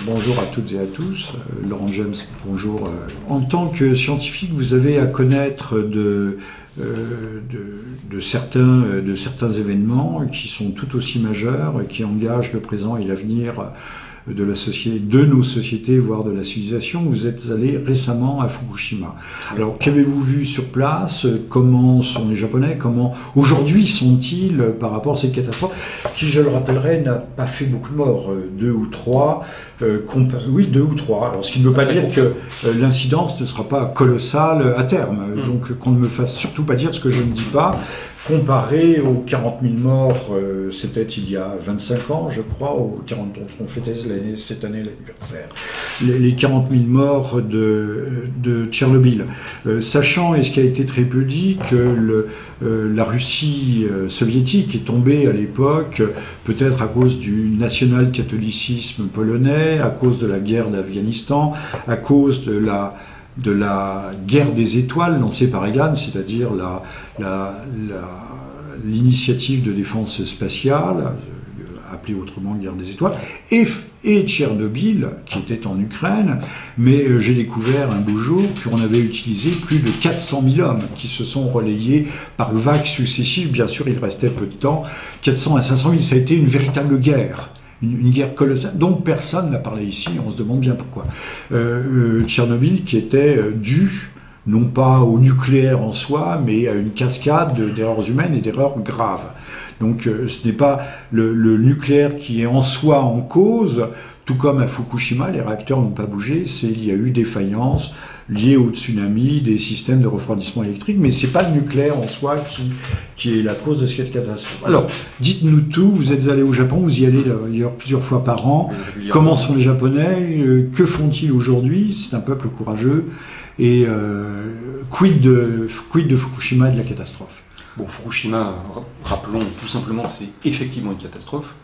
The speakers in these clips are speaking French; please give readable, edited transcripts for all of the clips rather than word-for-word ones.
Bonjour à toutes et à tous. Laurent James, bonjour. En tant que scientifique, vous avez à connaître de certains événements qui sont tout aussi majeurs et qui engagent le présent et l'avenir de la société, de nos sociétés, voire de la civilisation. Vous êtes allé récemment à Fukushima. Alors, qu'avez-vous vu sur place? Comment sont les Japonais? Comment aujourd'hui sont-ils par rapport à cette catastrophe qui, je le rappellerai, n'a pas fait beaucoup de morts, 2 ou 3. Oui, 2 ou 3. Alors, ce qui ne veut pas dire que l'incidence ne sera pas colossale à terme. Donc, qu'on ne me fasse surtout pas dire ce que je ne dis pas. Comparé aux 40 000 morts, c'était il y a 25 ans, je crois, aux 40 dont on fêtait cette année l'anniversaire, les 40 000 morts de Tchernobyl. Sachant, et ce qui a été très peu dit, que la Russie soviétique est tombée à l'époque, peut-être à cause du national-catholicisme polonais, à cause de la guerre d'Afghanistan, à cause de la guerre des étoiles lancée par Reagan, c'est-à-dire l'initiative de défense spatiale, appelée autrement guerre des étoiles, et Tchernobyl, qui était en Ukraine, mais j'ai découvert un beau jour qu'on avait utilisé plus de 400 000 hommes qui se sont relayés par vagues successives. Bien sûr, il restait peu de temps, 400 à 500 000, ça a été une véritable guerre. Une guerre colossale dont personne n'a parlé ici, on se demande bien pourquoi. Tchernobyl qui était due, non pas au nucléaire en soi, mais à une cascade d'erreurs humaines et d'erreurs graves. Donc ce n'est pas le nucléaire qui est en soi en cause, tout comme à Fukushima, les réacteurs n'ont pas bougé, il y a eu des faillances liées au tsunami, des systèmes de refroidissement électrique, mais c'est pas le nucléaire en soi qui est la cause de cette catastrophe. Alors, dites-nous tout, vous êtes allé au Japon, vous y allez d'ailleurs plusieurs fois par an. Comment sont les Japonais? Que font-ils aujourd'hui? C'est un peuple courageux. Et quid de Fukushima et de la catastrophe? Bon, Fukushima, rappelons tout simplement, c'est effectivement une catastrophe,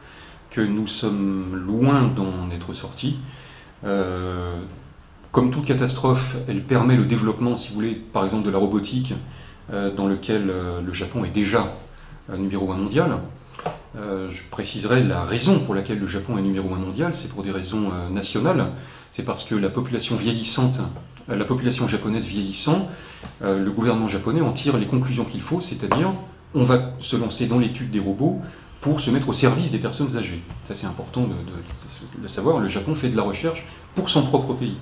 que nous sommes loin d'en être sortis. Comme toute catastrophe, elle permet le développement, si vous voulez, par exemple de la robotique, dans lequel le Japon est déjà numéro 1 mondial. Je préciserai la raison pour laquelle le Japon est numéro 1 mondial, c'est pour des raisons nationales. C'est parce que la population vieillissante, la population japonaise vieillissant, le gouvernement japonais en tire les conclusions qu'il faut, c'est-à-dire on va se lancer dans l'étude des robots pour se mettre au service des personnes âgées. Ça c'est important de savoir, le Japon fait de la recherche pour son propre pays.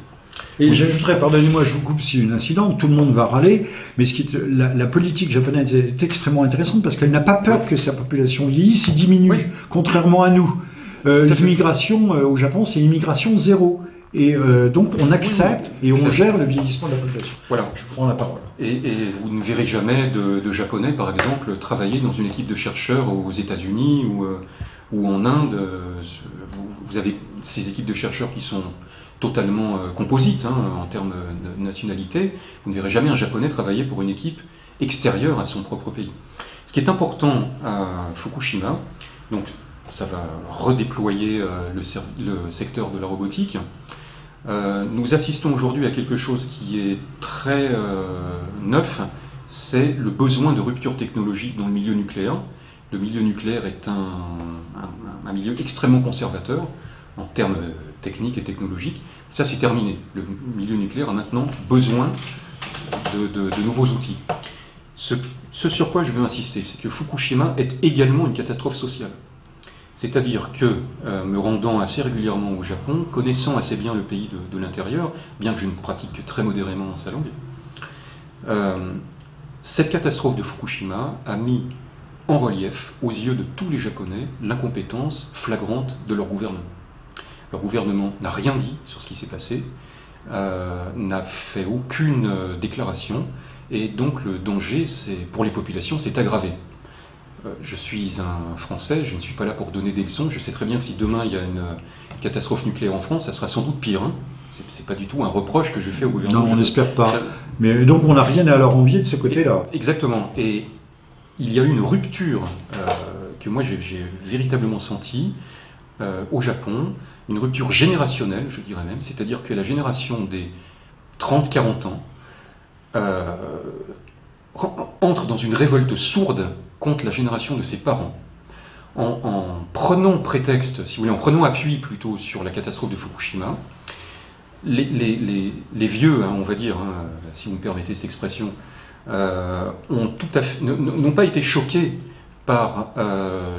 Et j'ajouterais, pardonnez-moi, je vous coupe si une incident, tout le monde va râler, mais la politique japonaise est extrêmement intéressante parce qu'elle n'a pas peur que sa population vieillisse, il diminue, contrairement à nous. L'immigration au Japon, c'est l'immigration zéro. Et donc on accepte et on gère le vieillissement de la population. Voilà. Je prends la parole. Et vous ne verrez jamais de Japonais, par exemple, travailler dans une équipe de chercheurs aux États-Unis ou en Inde. Vous avez ces équipes de chercheurs qui sont totalement composites en termes de nationalité. Vous ne verrez jamais un Japonais travailler pour une équipe extérieure à son propre pays. Ce qui est important à Fukushima, donc ça va redéployer le secteur de la robotique. Nous assistons aujourd'hui à quelque chose qui est très neuf, c'est le besoin de rupture technologique dans le milieu nucléaire. Le milieu nucléaire est un milieu extrêmement conservateur en termes techniques et technologiques. Ça, c'est terminé. Le milieu nucléaire a maintenant besoin de nouveaux outils. Ce sur quoi je veux insister, c'est que Fukushima est également une catastrophe sociale. C'est-à-dire que, me rendant assez régulièrement au Japon, connaissant assez bien le pays de l'intérieur, bien que je ne pratique que très modérément sa langue, cette catastrophe de Fukushima a mis en relief, aux yeux de tous les Japonais, l'incompétence flagrante de leur gouvernement. Leur gouvernement n'a rien dit sur ce qui s'est passé, n'a fait aucune déclaration, et donc le danger, pour les populations, s'est aggravé. Je suis un Français, je ne suis pas là pour donner des leçons, je sais très bien que si demain il y a une catastrophe nucléaire en France, ça sera sans doute pire. C'est pas du tout un reproche que je fais au gouvernement. Non, on n'espère pas. Mais donc on n'a rien à leur envier de ce côté-là. Exactement. Et il y a eu une rupture que moi j'ai véritablement sentie au Japon, une rupture générationnelle, je dirais même, c'est-à-dire que la génération des 30-40 ans entre dans une révolte sourde contre la génération de ses parents, en prenant prétexte, si vous voulez, en prenant appui plutôt sur la catastrophe de Fukushima, les vieux, on va dire, si vous me permettez cette expression, n'ont pas été choqués par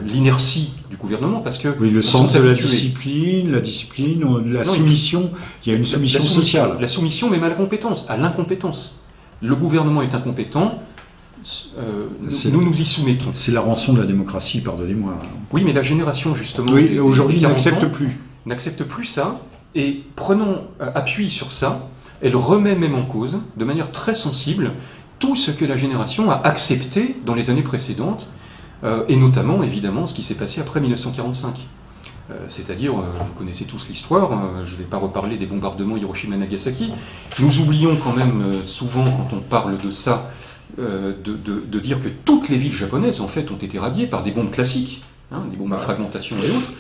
l'inertie du gouvernement, parce que oui, le sens de la discipline, la soumission, il y a une soumission sociale. La soumission, même à l'incompétence. Le gouvernement est incompétent, nous y soumettons. C'est la rançon de la démocratie, pardonnez-moi. Oui, mais la génération, justement, aujourd'hui n'accepte plus ça, et prenant appui sur ça, elle remet même en cause, de manière très sensible, tout ce que la génération a accepté dans les années précédentes, et notamment, évidemment, ce qui s'est passé après 1945. C'est-à-dire, vous connaissez tous l'histoire, je ne vais pas reparler des bombardements Hiroshima et Nagasaki. Nous oublions quand même souvent, quand on parle de ça, de dire que toutes les villes japonaises, en fait, ont été radiées par des bombes classiques, des bombes à fragmentation et autres.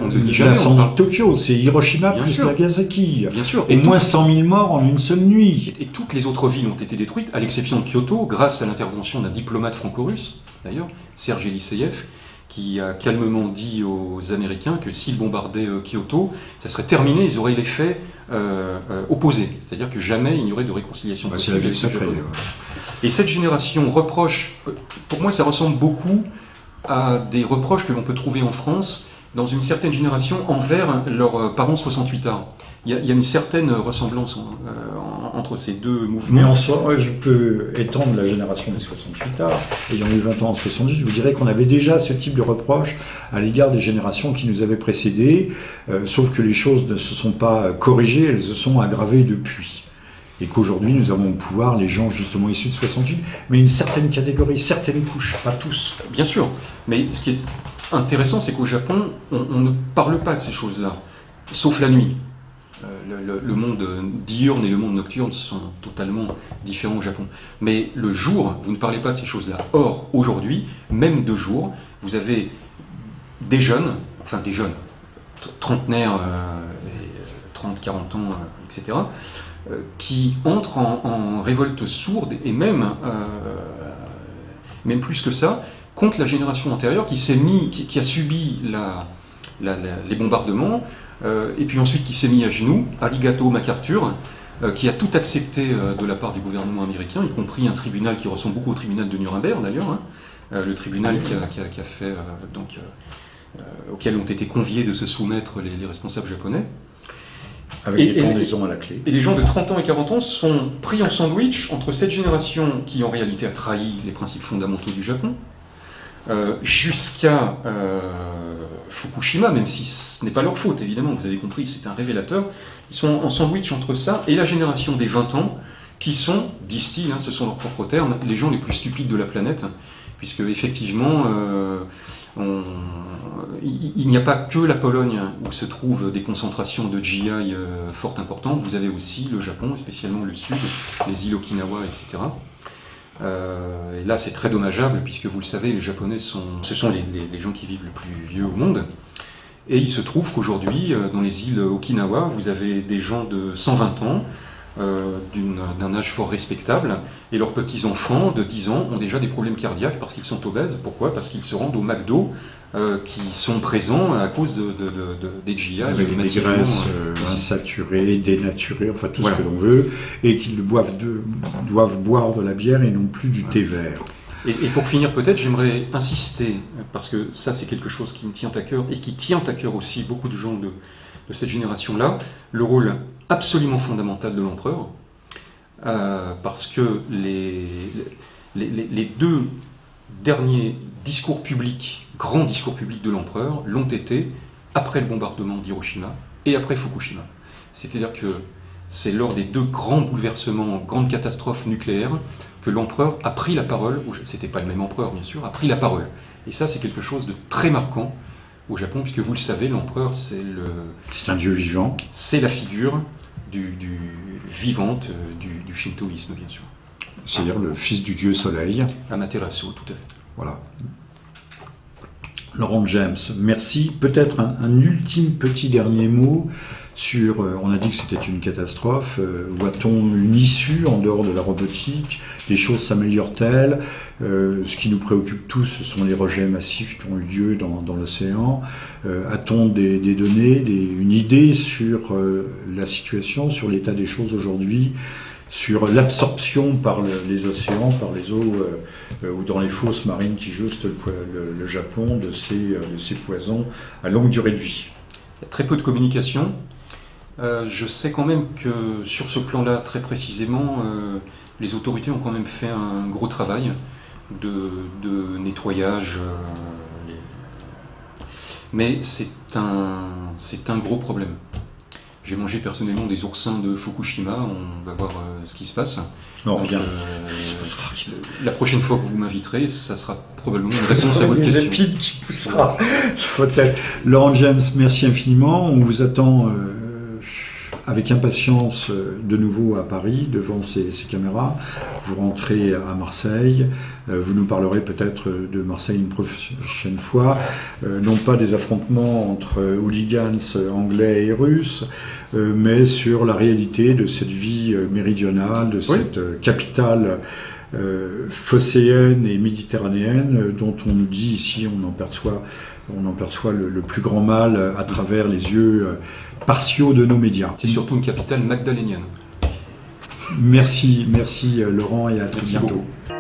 On ne le dit jamais. L'incendie de Tokyo, c'est Hiroshima plus Nagasaki. Bien sûr. Et moins 100 000 morts en une seule nuit. Et toutes les autres villes ont été détruites, à l'exception de Kyoto, grâce à l'intervention d'un diplomate franco-russe, d'ailleurs, Serge Eliseyev, qui a calmement dit aux Américains que s'ils bombardaient Kyoto, ça serait terminé, ils auraient l'effet opposé. C'est-à-dire que jamais il n'y aurait de réconciliation possible. C'est la ville sacrée. Et cette génération reproche, pour moi ça ressemble beaucoup à des reproches que l'on peut trouver en France dans une certaine génération envers leurs parents 68ards. Il y a une certaine ressemblance entre ces deux mouvements. Mais en soi, je peux étendre la génération des 68ards, ayant eu 20 ans en 70, je vous dirais qu'on avait déjà ce type de reproche à l'égard des générations qui nous avaient précédés, sauf que les choses ne se sont pas corrigées, elles se sont aggravées depuis. Et qu'aujourd'hui, nous avons au pouvoir les gens justement issus de 68, mais une certaine catégorie, certaines couches, pas tous. Bien sûr, mais ce qui est intéressant, c'est qu'au Japon, on ne parle pas de ces choses-là, sauf la nuit. Le monde diurne et le monde nocturne sont totalement différents au Japon. Mais le jour, vous ne parlez pas de ces choses-là. Or, aujourd'hui, même de jour, vous avez des jeunes, trentenaires, 30, 40 ans, etc., qui entrent en révolte sourde, et même plus que ça, contre la génération antérieure qui a subi les bombardements, et puis ensuite qui s'est mis à genoux, arigato MacArthur, qui a tout accepté de la part du gouvernement américain, y compris un tribunal qui ressemble beaucoup au tribunal de Nuremberg d'ailleurs, le tribunal qui a fait, auquel ont été conviés de se soumettre les responsables japonais. Avec les pendaisons à la clé. Et les gens de 30 ans et 40 ans sont pris en sandwich entre cette génération qui en réalité a trahi les principes fondamentaux du Japon, jusqu'à Fukushima, même si ce n'est pas leur faute, évidemment, vous avez compris, c'est un révélateur. Ils sont en sandwich entre ça et la génération des 20 ans, qui sont, disent-ils, ce sont leurs propres termes, les gens les plus stupides de la planète, puisque effectivement, il n'y a pas que la Pologne où se trouvent des concentrations de GI fort importantes, vous avez aussi le Japon, et spécialement le sud, les îles Okinawa, etc. Et là c'est très dommageable puisque vous le savez, les Japonais ce sont les gens qui vivent le plus vieux au monde, et il se trouve qu'aujourd'hui dans les îles Okinawa vous avez des gens de 120 ans d'un âge fort respectable, et leurs petits-enfants de 10 ans ont déjà des problèmes cardiaques parce qu'ils sont obèses. Pourquoi ? Parce qu'ils se rendent au McDo qui sont présents à cause des GI. Avec des graisses insaturées, dénaturées, enfin tout ce que l'on veut, et qu'ils doivent boire de la bière et non plus du thé vert. Et pour finir peut-être, j'aimerais insister, parce que ça c'est quelque chose qui me tient à cœur, et qui tient à cœur aussi beaucoup de gens de cette génération-là, le rôle absolument fondamental de l'empereur, parce que les deux derniers discours publics, grands discours publics de l'empereur, l'ont été après le bombardement d'Hiroshima et après Fukushima. C'est-à-dire que c'est lors des deux grands bouleversements, grandes catastrophes nucléaires, que l'empereur a pris la parole, c'était pas le même empereur bien sûr, a pris la parole. Et ça c'est quelque chose de très marquant au Japon, puisque vous le savez, l'empereur c'est un dieu vivant. C'est la figure vivante du shintoïsme, bien sûr. C'est-à-dire le fils du dieu soleil. Amaterasu, tout à fait. Voilà. Laurent James, merci. Peut-être un ultime petit dernier mot on a dit que c'était une catastrophe. Voit-on une issue en dehors de la robotique? Les choses s'améliorent-elles? Ce qui nous préoccupe tous, ce sont les rejets massifs qui ont eu lieu dans l'océan. A-t-on des données, une idée sur la situation, sur l'état des choses aujourd'hui, sur l'absorption par les océans, par les eaux ou dans les fosses marines qui justent le Japon de ces poisons à longue durée de vie? Il y a très peu de communication. Je sais quand même que sur ce plan-là, très précisément, les autorités ont quand même fait un gros travail de nettoyage. Mais c'est un gros problème. J'ai mangé personnellement des oursins de Fukushima, on va voir ce qui se passe. Non, rien. La prochaine fois que vous m'inviterez, ça sera probablement une réponse à votre question. Les épines qui poussera sur votre tête. Laurent James, merci infiniment. On vous attend avec impatience de nouveau à Paris, devant ces caméras. Vous rentrez à Marseille. Vous nous parlerez peut-être de Marseille une prochaine fois. Non pas des affrontements entre hooligans anglais et russes, mais sur la réalité de cette vie méridionale, de cette capitale phocéenne et méditerranéenne dont on nous dit ici, on en perçoit le plus grand mal à travers les yeux partiaux de nos médias. C'est surtout une capitale magdalénienne. Merci Laurent, et à très bientôt. Beaucoup.